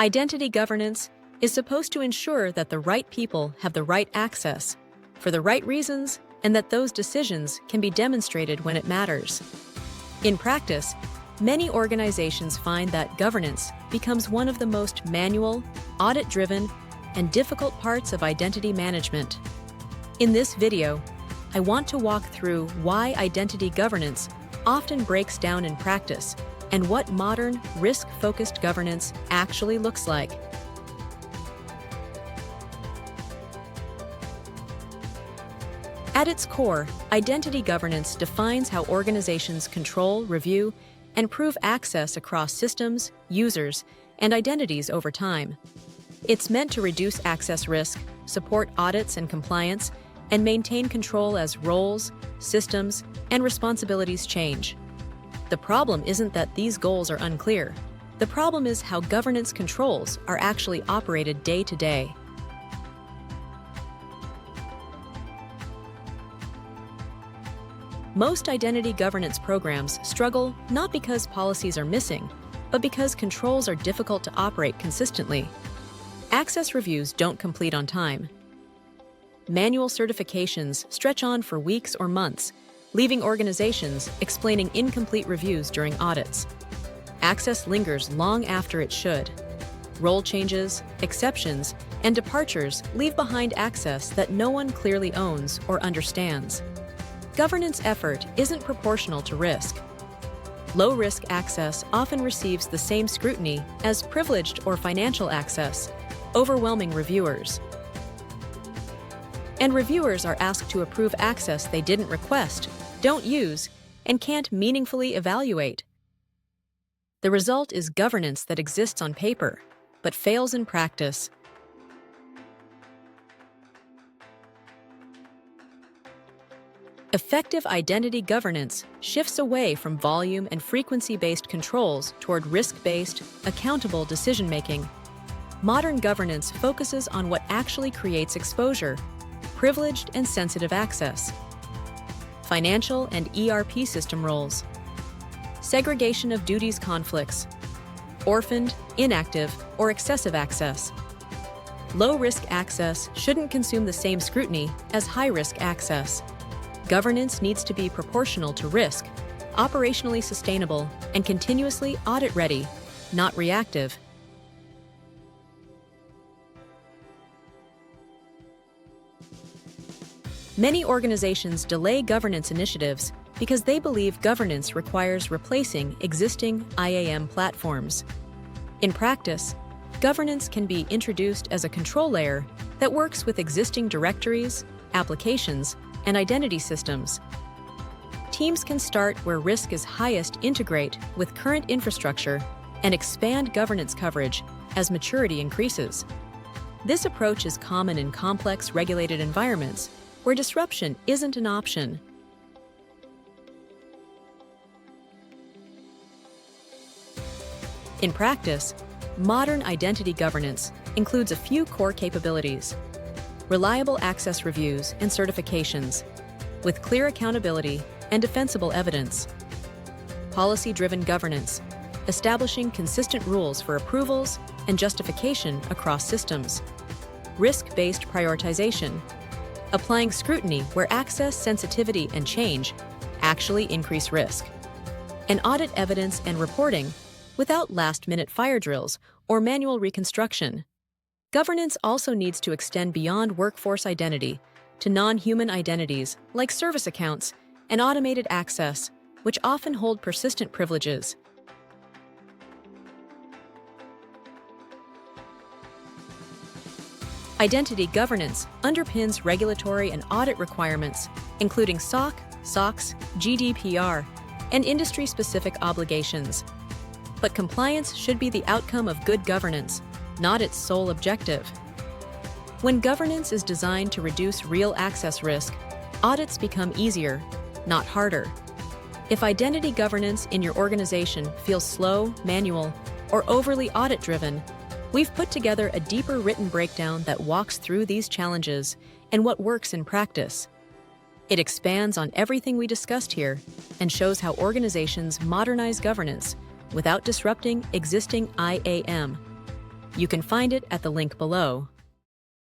Identity governance is supposed to ensure that the right people have the right access, for the right reasons, and that those decisions can be demonstrated when it matters. In practice, many organizations find that governance becomes one of the most manual, audit-driven, and difficult parts of identity management. In this video, I want to walk through why identity governance often breaks down in practice and what modern, risk-focused governance actually looks like. At its core, identity governance defines how organizations control, review, and prove access across systems, users, and identities over time. It's meant to reduce access risk, support audits and compliance, and maintain control as roles, systems, and responsibilities change. The problem isn't that these goals are unclear. The problem is how governance controls are actually operated day to day. Most identity governance programs struggle not because policies are missing, but because controls are difficult to operate consistently. Access reviews don't complete on time. Manual certifications stretch on for weeks or months, leaving organizations explaining incomplete reviews during audits. Access lingers long after it should. Role changes, exceptions, and departures leave behind access that no one clearly owns or understands. Governance effort isn't proportional to risk. Low-risk access often receives the same scrutiny as privileged or financial access, overwhelming reviewers. And reviewers are asked to approve access they didn't request, don't use, and can't meaningfully evaluate. The result is governance that exists on paper, but fails in practice. Effective identity governance shifts away from volume and frequency-based controls toward risk-based, accountable decision-making. Modern governance focuses on what actually creates exposure, privileged and sensitive access, financial and ERP system roles, segregation of duties conflicts, orphaned, inactive, or excessive access. Low-risk access shouldn't consume the same scrutiny as high-risk access. Governance needs to be proportional to risk, operationally sustainable, and continuously audit-ready, not reactive. Many organizations delay governance initiatives because they believe governance requires replacing existing IAM platforms. In practice, governance can be introduced as a control layer that works with existing directories, applications, and identity systems. Teams can start where risk is highest, integrate with current infrastructure, and expand governance coverage as maturity increases. This approach is common in complex regulated environments where disruption isn't an option. In practice, modern identity governance includes a few core capabilities: reliable access reviews and certifications, with clear accountability and defensible evidence; policy-driven governance, establishing consistent rules for approvals and justification across systems; risk-based prioritization, applying scrutiny where access, sensitivity, and change actually increase risk; and audit evidence and reporting without last-minute fire drills or manual reconstruction. Governance also needs to extend beyond workforce identity to non-human identities like service accounts and automated access, which often hold persistent privileges. Identity governance underpins regulatory and audit requirements, including SOC, SOX, GDPR, and industry-specific obligations. But compliance should be the outcome of good governance, not its sole objective. When governance is designed to reduce real access risk, audits become easier, not harder. If identity governance in your organization feels slow, manual, or overly audit-driven, we've put together a deeper written breakdown that walks through these challenges and what works in practice. It expands on everything we discussed here and shows how organizations modernize governance without disrupting existing IAM. You can find it at the link below.